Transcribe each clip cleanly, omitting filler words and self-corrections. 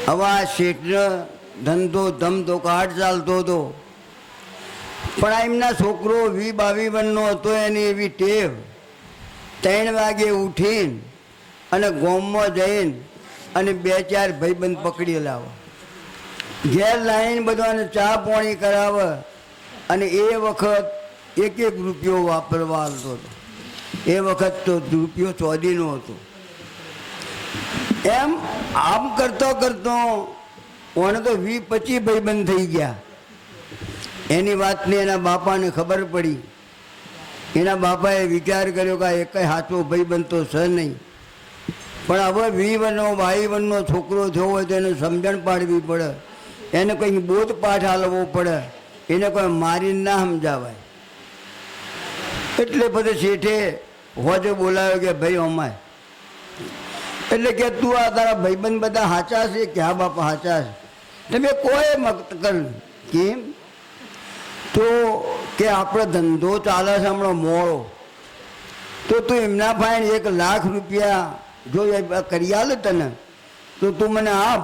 હવે આ શેઠનો ધંધો ધમધો કાઢ ચાલતો હતો, પણ આ એમના છોકરો 22 વર્ષનો હતો. એની એવી ટેવ 3 વાગે ઉઠીને અને ગામમાં જઈને અને 2-4 ભાઈબંધ પકડી લાવે, ઘેર લાવીને બધાને ચા પાણી કરાવે અને એ વખત 1-1 રૂપિયો વાપરવા આવતો હતો. એ વખત તો રૂપિયો ચોદીનો હતો. એમ આમ કરતો કરતો ઓને તો 20-25 ભાઈબંધ થઈ ગયા. એની વાતની એના બાપાને ખબર પડી. એના બાપાએ વિચાર કર્યો કે એક સાચો ભાઈબંધ તો છે નહીં, પણ હવે 20 વર્ષનો 22 વર્ષનો છોકરો થયો હોય તો એને સમજણ પાડવી પડે, એને કંઈ બોધ પાઠ હાલવો પડે, એને કોઈ મારીને ના સમજાવાય. એટલે પછી શેઠે હોજે બોલાવ્યો કે ભાઈ અમાય, એટલે કે તું આ તારા ભાઈબંધ બધા સાચા છે કે હા બાપા સાચા છે? તમે કોઈ મત કર. કેમ? તો કે આપણો ધંધો ચાલે છે હમણાં મોડો, તો તું એમના ફાઈન 1 લાખ રૂપિયા જો કરી આલે તને તો તું મને આપ,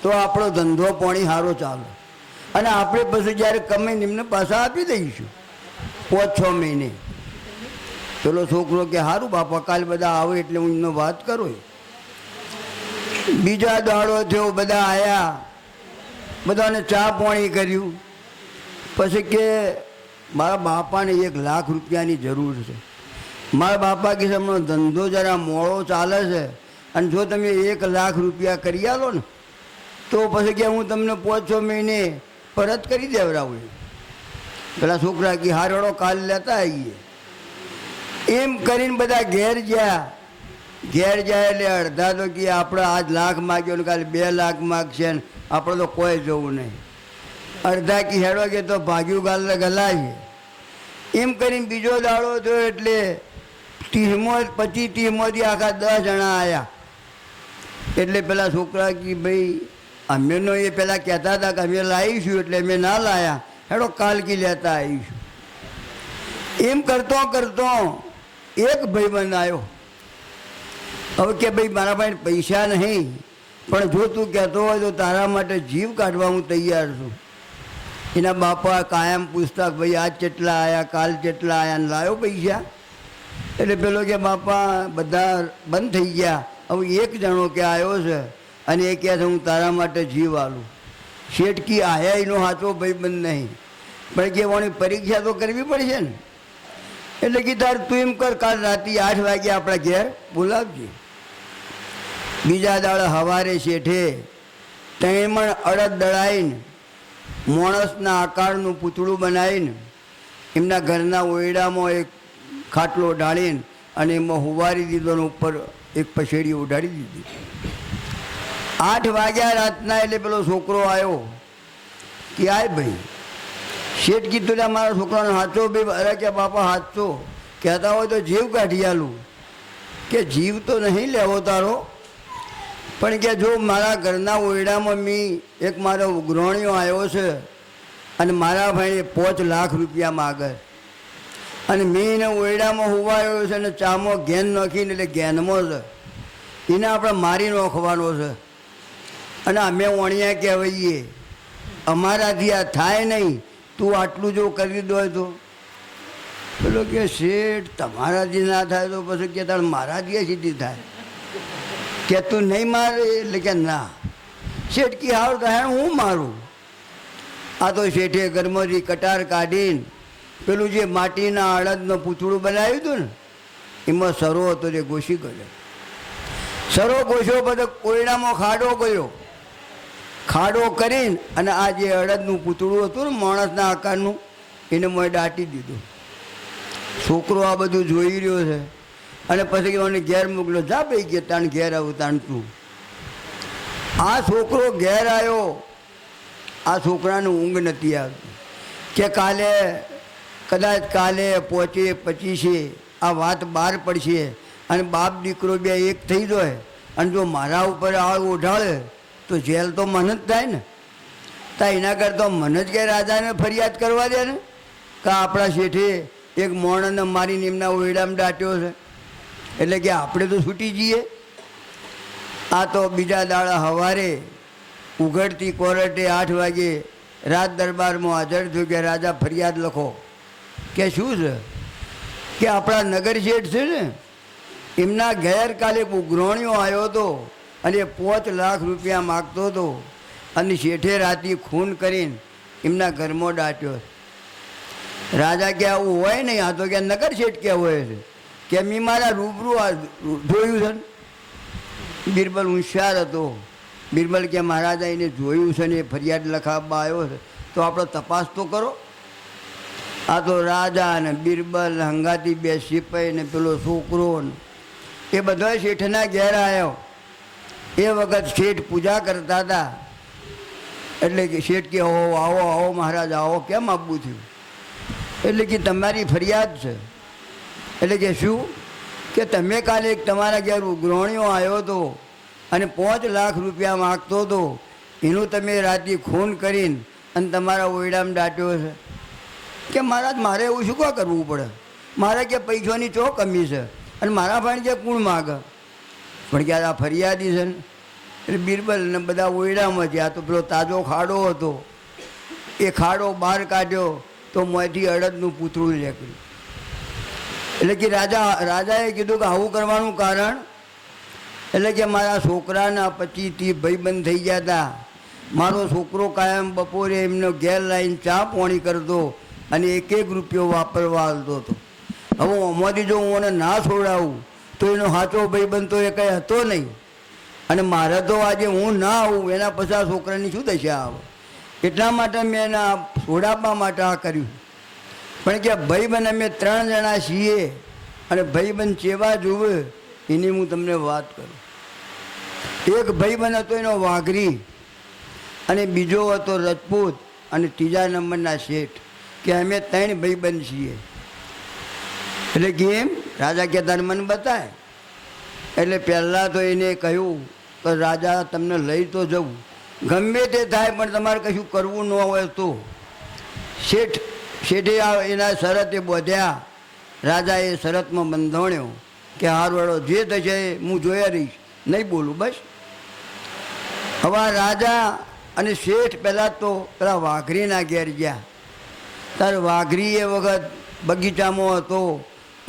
તો આપણો ધંધો પાણી સારો ચાલે અને આપણે પછી જ્યારે કમાઈને એમને પાછા આપી દઈશું 5-6 મહિને. પેલો છોકરો કે સારું બાપા, કાલ બધા આવે એટલે હું એમનો વાત કરું. બીજા દાડો થયો, બધા આવ્યા, બધાને ચા પાણી કર્યું. પછી કે મારા બાપાને 1 લાખ રૂપિયાની જરૂર છે. મારા બાપા કે હમણો ધંધો જરા મોડો ચાલે છે અને જો તમે 1 લાખ રૂપિયા કરી આલો ને તો પછી કે હું તમને 5-6 મહિને પરત કરી દેવડાવું. પેલા છોકરા કે હારડો કાલ લેતા આવીએ. એમ કરીને બધા ઘેર ગયા. ઘેર જાય એટલે અડધા તો કે આપણે આજ 1 લાખ માગ્યો ને કાલે 2 લાખ માગશે ને આપણે તો કોઈ જવું નહીં. અડધા કે હેડો કે તો ભાગ્યું ગાલે ગલાય. એમ કરીને બીજો દાડો થયો એટલે 25-30 આખા 10 જણા આવ્યા. એટલે પેલા છોકરા કે ભાઈ અમેનો એ પેલા કહેતા હતા કે અમે લાવીશું એટલે અમે ના લાયા, હેડો કાલ કી લેતા આવીશું. એમ કરતો કરતો એક ભાઈબંધ આવ્યો. હવે કે ભાઈ મારા પાસે પૈસા નહીં, પણ જો તું કહેતો હોય તો તારા માટે જીવ કાઢવા હું તૈયાર છું. એના બાપા કાયમ પૂછતા ભાઈ આજ કેટલા આવ્યા, કાલ કેટલા આવ્યા, ને લાવ્યો પૈસા? એટલે પેલો કે બાપા બધા બંધ થઈ ગયા, હવે 1 જણો કે આવ્યો છે અને એ કહે છે હું તારા માટે જીવ આલું. શેઠકી આયા એનો સાચો ભાઈબંધ નહીં, પણ કે એની પરીક્ષા તો કરવી પડશે ને. એટલે કે તાર તું એમ કર, કાલ રાતે 8 વાગે આપણા ઘેર બોલાવજે. બીજા દાડે સવારે શેઠે 3 મણ અડદ દળાઈને માણસના આકારનું પૂતળું બનાવીને એમના ઘરના ઓરડામાં એક ખાટલો ઢાળીને અને એમાં હુવારી દીધો અને ઉપર એક પછેડી ઉડાડી દીધી. 8 વાગ્યા રાતના એટલે પેલો છોકરો આવ્યો કે આય ભાઈ, શેઠ કીધું ને મારા છોકરાનો સાચો ભાઈ? અરે કે બાપા સાચો. કહેતા હોય તો જીવ કાઢી આલું. કે જીવ તો નહીં લેવો તારો, પણ કે જો મારા ઘરના ઓરડામાં એક મારો ઉઘરાણીઓ આવ્યો છે અને મારા ભાઈને 5 લાખ રૂપિયા માગે અને મેં એને ઓરડામાં હુવાયો છે અને ચામાં ઘેન નાખીને, એટલે ઘેનમાં છે, એને આપણે મારી નાખવાનો છે અને અમે વણિયા કહેવાઈએ, અમારાથી આ થાય નહીં, તું આટલું જો કરી દો તો. પેલો કે શેઠ તમારાથી ના થાય તો પછી કે તારે મારાથી સીધી થાય, કે તું નહીં મારે? એટલે કે ના. શેઠ કી હાર તો હે હું મારું. આ તો શેઠે ઘરમાંથી કટાર કાઢીને પેલું જે માટીના અડદનું પૂતળું બનાવ્યું હતું ને એમાં સરો હતો જે ઘોસી ગયો. સરો ઘોસ્યો બધો કોયડામાં ખાડો ગયો. ખાડો કરીને અને આ જે અડદનું પૂતળું હતું ને માણસના આકારનું એને મેં દાટી દીધું. છોકરો આ બધું જોઈ રહ્યો છે અને પછી મને ઘેર મોકલ્યો, જા ભાઈ કે તાણ ઘેર આવું તાણ તું. આ છોકરો ઘેર આવ્યો. આ છોકરાને ઊંઘ નથી આવતી કે કદાચ કાલે 25 આ વાત બહાર પડશે અને બાપ દીકરો બે એક થઈ જાય અને જો મારા ઉપર આળ ઓઢાળે તો જેલ તો મને જ થાય ને. તા એના કરતાં મને જ કે રાજાને ફરિયાદ કરવા દે ને કે આપણા શેઠે એક મોણને મારીને એમના ઓરડામાં દાટ્યો છે, એટલે કે આપણે તો છૂટી જઈએ. આ તો બીજા દાડા સવારે ઉઘડતી કોર્ટે 8 વાગે રાજ દરબારમાં હાજર થયું કે રાજા ફરિયાદ લખો. કે શું છે? કે આપણા નગર શેઠ છે ને એમના ગેરકાલે ઉઘરાણીઓ આવ્યો હતો અને 5 લાખ રૂપિયા માગતો હતો અને શેઠે રાતી ખૂન કરીને એમના ઘરમાં દાટ્યો. રાજા કે આવું હોય નહીં, આ તો કે નગર શેઠ કે હોય છે કે મેં મારા રૂબરૂ જોયું છે ને. બિરબલ હોશિયાર હતો. બિરબલ કે મહારાજા એને જોયું છે ને એ ફરિયાદ લખાવવા આવ્યો છે તો આપણો તપાસ તો કરો. આ તો રાજા ને બિરબલ હંગાતી 2 સિપાઈ ને પેલો છોકરો ને એ બધા શેઠના ઘેર આવ્યો. એ વખત શેઠ પૂજા કરતા હતા એટલે કે શેઠ કે આવો આવો આવો મહારાજ આવો, કેમ આપવું થયું? એટલે કે તમારી ફરિયાદ છે. એટલે કે શું? કે તમે કાલે તમારા ઘેર ઉઘરાણીઓ આવ્યો હતો અને 5 લાખ રૂપિયા માગતો હતો, એનું તમે રાતે ખૂન કરીને અને તમારા ઓયડામાં દાટ્યો છે. કે મહારાજ મારે એવું શું કાં કરવું પડે? મારે કે પૈસાની ચો કમી છે અને મારા ભાઈ કે કોણ માગે? પણ કે આ ફરિયાદી છે ને. એટલે બિરબલ ને બધા ઓયડામાં ગયા તો પેલો તાજો ખાડો હતો એ ખાડો બહાર કાઢ્યો તો મોંથી અડદનું પૂતળું નીકળ્યું. એટલે કે રાજાએ કીધું કે આવું કરવાનું કારણ? એટલે કે મારા છોકરાના 25-30 ભાઈબંધ થઈ ગયા હતા. મારો છોકરો કાયમ બપોરે એમનો ઘેર લાવીને ચા પાણી કરતો અને 1-1 રૂપિયો વાપરવા આવતો હતો. હવે આમાંથી જો હું એને ના છોડાવું તો એનો સાચો ભાઈબંધ તો એ કંઈ હતો નહીં. અને મારે તો આજે હું ના આવું એના પછી આ છોકરાની શું દશા આવે? એટલા માટે મેં એના છોડાવવા માટે આ કર્યું. પણ કે ભાઈબંધ અમે 3 જણા છીએ અને ભાઈબંધ ચેવા જુએ એની હું તમને વાત કરું. એક ભાઈબંધ હતો એનો વાઘરી અને બીજો હતો રજપૂત અને 3જા નંબરના શેઠ. કે અમે 3 ભાઈબંધ છીએ. એટલે કેમ? રાજા કે તારે મને બતાય. એટલે પહેલાં તો એને કહ્યું કે રાજા તમને લઈ તો જવું ગમે તે થાય પણ તમારે કશું કરવું ન હોય તો. શેઠે એના શરતે બોધ્યા. રાજાએ શરતમાં બંધાણ્યો કે હાર વડો જે થશે હું જોયા રહીશ, નહીં બોલું બસ. હવે રાજા અને શેઠ પહેલાં તો પેલા વાઘરીના ઘેર ગયા. ત્યારે વાઘરી એ વખત બગીચામાં હતો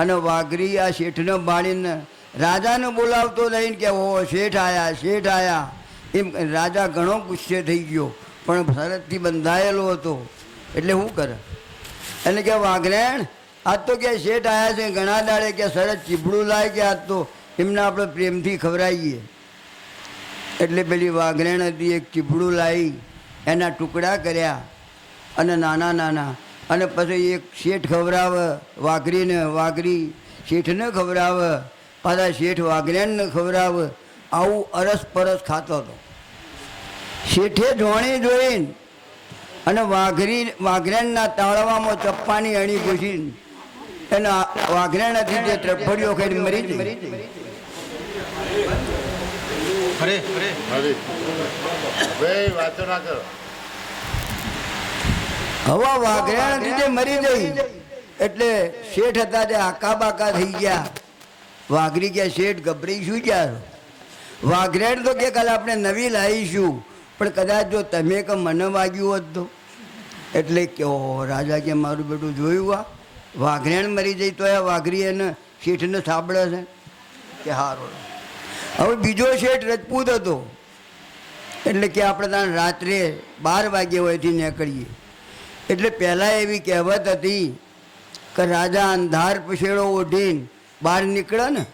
અને વાઘરી આ શેઠને બાળીને રાજાને બોલાવતો લઈને કે ઓ શેઠ આવ્યા, શેઠ આવ્યા. એમ રાજા ઘણો ગુસ્સે થઈ ગયો પણ શરતથી બંધાયેલો હતો એટલે શું કરે? એટલે કે વાઘરેણ આજ તો કે શેઠ આવ્યા છે ઘણા દાડે કે શરત ચીબડું લાય કે આજ તો એમને આપણે પ્રેમથી ખવડાવીએ. એટલે પેલી વાઘરેણ હતી એક ચીબડું લાવી એના ટુકડા કર્યા અને નાના નાના અને પછી એક શેઠ ખવડાવે વાઘરીને, વાઘરી શેઠને ખવડાવે, પાછા શેઠ વાઘરેણને ખવડાવે. આવું અરસપરસ ખાતો હતો. શેઠે જોણી જોઈને અને વાઘરેણના તાળવામાં ચપ્પાની અણી ઘૂસીને એના વાઘરેણ હતી તે ત્રફડીઓ ખાઈને મરી ગઈ. હવા વાઘરેણ હતી તે મરી ગઈ એટલે શેઠ હતા તે આકા બાકા થઈ ગયા. વાઘરી કે શેઠ ગભરાઈ શું ગયા? વાઘરેણ તો કે કાલે આપણે નવી લાવીશું પણ કદાચ જો તમે કે મને વાગ્યું હોત તો. એટલે કે રાજા કે મારું બેટું જોયું આ વાઘરેણ મરી જઈ તો આ વાઘરી એને શેઠને સાંભળે છે કે હારો. હવે બીજો શેઠ રજપૂત હતો એટલે કે આપણે ત્યાં રાત્રે 12 વાગે હોયથી નીકળીએ. એટલે પહેલાં એવી કહેવત હતી કે રાજા અંધાર પછેડો ઓઢીને બહાર નીકળે ને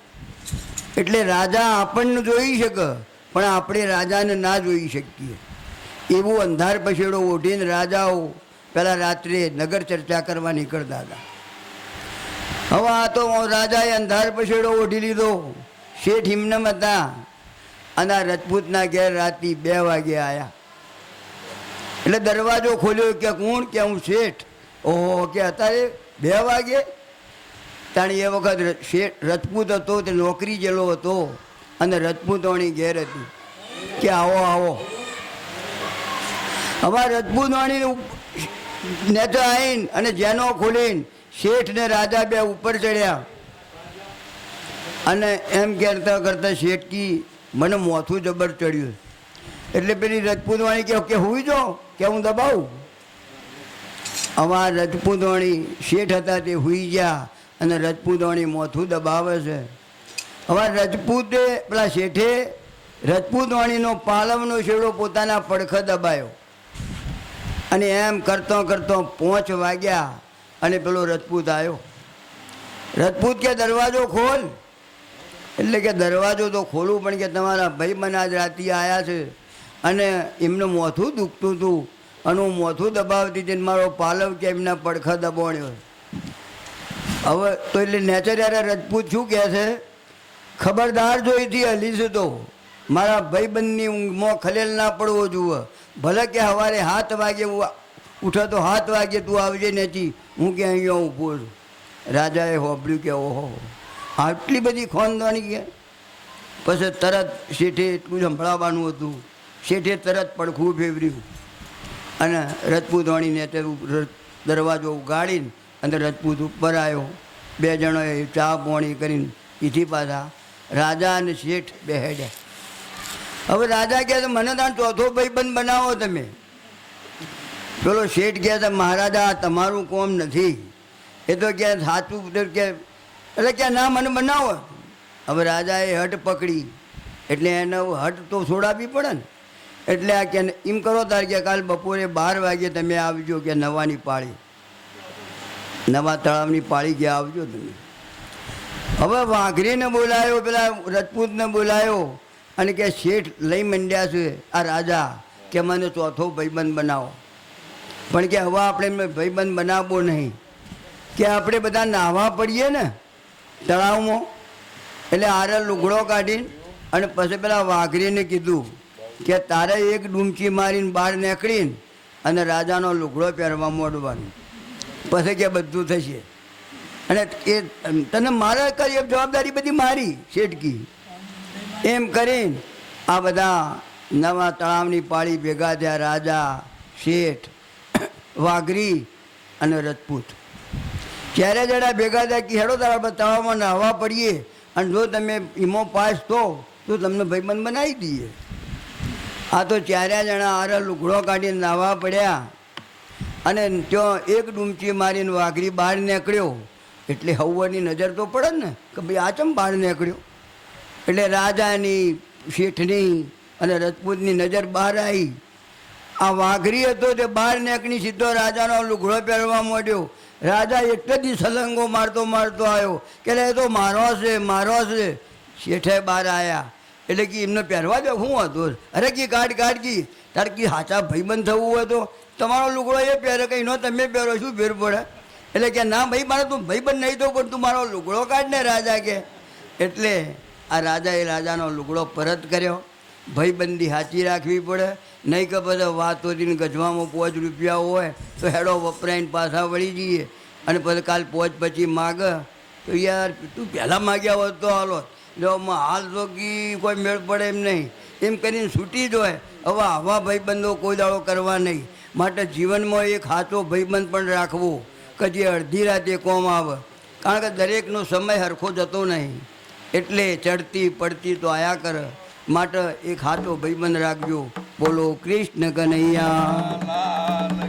એટલે રાજા આપણને જોઈ શકે પણ આપણે રાજાને ના જોઈ શકીએ. એવું અંધાર પછેડો ઓઢીને રાજાઓ પહેલાં રાત્રે નગર ચર્ચા કરવા નીકળતા હતા. હવે આ તો રાજાએ અંધાર પછેડો ઓઢી લીધો. શેઠ હિમનમ હતા અને આ રજપૂતના ઘેર રાતે 2 વાગે આવ્યા. એટલે દરવાજો ખોલ્યો કે કોણ? કે હું શેઠ. ઓહો કે અત્યારે 2 વાગે? તાણી એ વખત શેઠ રજપૂત હતો તે નોકરી જેલો હતો અને રજપૂતોની ઘેર હતી કે આવો આવો. હવે રજપૂતોની નેચો આવીને અને જેનો ખોલીને શેઠ ને રાજા 2 ઉપર ચડ્યા અને એમ કહેતા કરતા શેઠ કી મને મોથું જબર ચડ્યું. એટલે પેલી રજપૂતવાણી કે હુઈ જાઓ કે હું દબાવું. આવા રજપૂતવાણી શેઠ હતા તે હુઈ ગયા અને રજપૂતવાણી મોથું દબાવે છે. હવે રજપૂતે પેલા શેઠે રજપૂતવાણીનો પાલવનો શેડો પોતાના પડખે દબાયો અને એમ કરતો કરતો 5 વાગ્યા અને પેલો રજપૂત આવ્યો. રજપૂત કે દરવાજો ખોલ. એટલે કે દરવાજો તો ખોલું પણ કે તમારા ભાઈબંધ આજ રાતે આવ્યા છે અને એમનું મોથું દુખતું હતું અને હું મોથું દબાવતી હતી મારો પાલવ કે એમના પડખા દબાણ્યો. હવે તો એટલે નેચર યારે રજપૂત શું કહે છે, ખબરદાર જોઈથી હલીશ તો મારા ભાઈબંધની ઊંઘમાં ખલેલ ના પડવો જુએ. ભલે કે સવારે 7 વાગે ઉઠે તો 7 વાગે તું આવજે નથી, હું કે અહીંયા ઊભો છું. રાજાએ હોબળ્યું કે ઓહો આટલી બધી ખોનદાણી કે. પછી તરત શેઠે એટલું સંભળાવવાનું હતું, શેઠે તરત પડખું ફેવર્યું અને રજપૂતવાણીને તે દરવાજો ઉગાડીને અંદર રજપૂત ઉપર આવ્યો. 2 જણોએ ચા પોણી કરીને પીધી પાછા રાજા અને શેઠ બેહેડ્યા. હવે રાજા કહે છે મને ત્યાં ચોથો ભાઈબંધ બનાવો તમે. પેલો શેઠ કહે છે મહારાજા તમારું કોમ નથી, એ તો કે સાચું કે એટલે કે ના મને બનાવો. હવે રાજાએ હટ પકડી એટલે એને હટ તો છોડાવવી પડે ને. એટલે આ કે એમ કરો તાર કે કાલ બપોરે 12 વાગે તમે આવજો કે નવાની પાળી, નવા તળાવની પાળી કે આવજો તમે. હવે વાઘરીને બોલાયો, પેલા રજપૂતને બોલાયો અને કે શેઠ લઈ મંડ્યા છે આ રાજા કે મને ચોથો ભાઈબંધ બનાવો. પણ કે હવે આપણે ભાઈબંધ બનાવવો નહીં, કે આપણે બધા નાહવા પડીએ ને તળાવમાં. એટલે આરે લુગડો કાઢીને અને પછી પેલા વાઘરીને કીધું કે તારે એક ડૂમચી મારીને બહાર નીકળીને અને રાજાનો લુગડો પહેરવા મોડવાનું, પછી કે બધું થશે. અને એ તને મારે કરી જવાબદારી બધી મારી શેઠકી. એમ કરીને આ બધા નવા તળાવની પાળી ભેગા થયા, રાજા, શેઠ, વાઘરી અને રજપૂત. ચારે જણા ભેગા થયા કે હેડો તારા તળાવમાં નાહવા પડીએ અને જો તમે ઈમો પાસ તો તમને ભાઈબંધ બનાવી દઈએ. આ તો ચારે જણા આરે લુગડો કાઢીને નાહવા પડ્યા અને ત્યાં એક ડૂમચી મારીને વાઘરી બહાર નીકળ્યો. એટલે હવની નજર તો પડે ને કે ભાઈ આ ચમ બહાર નીકળ્યો. એટલે રાજાની, શેઠની અને રજપૂતની નજર બહાર આવી. આ વાઘરી હતો તે બહાર નીકળી સીધો રાજાનો લુગડો પહેરવા માંડ્યો. રાજા એટલે જ સલંગો મારતો મારતો આવ્યો કે એ તો મારો છે મારો છે. શેઠે બહાર આવ્યા એટલે કે એમને પહેરવા દો શું હતું. અરે કી કાઢ કી તારે કી સાચા ભાઈબંધ થવું હોય તો તમારો લુગડો એ પહેરે કંઈ નો તમે પહેરો શું ફેર પડે. એટલે કે ના ભાઈ મારે તું ભાઈબંધ નહીં તો પણ તું મારો લુગડો કાઢ ને રાજા કે. એટલે આ રાજાએ રાજાનો લુગડો પરત કર્યો. ભાઈબંધી સાચી રાખવી પડે, નહીં કે બધા વાત હોતીને ગજવામાં 5 રૂપિયા હોય તો હેડો વપરાઈને પાછા વળી જઈએ અને પછી કાલ 5 પછી માગ તો યાર તું પહેલાં માગ્યા હોત તો હાલો જો હાલ તો કી કોઈ મેળ પડે એમ નહીં. એમ કરીને છૂટી જ હોય. હવે આવા ભાઈબંધો કોઈ દાડો કરવા નહીં. માટે જીવનમાં એક સાચો ભાઈબંધ પણ રાખવો કે જે અડધી રાતે કોમ આવે. કારણ કે દરેકનો સમય સરખો જતો નહીં, એટલે ચડતી પડતી તો આયા કરે. માટે એક સાચો ભાઈબંધ રાખજો. બોલો કૃષ્ણ કનૈયા.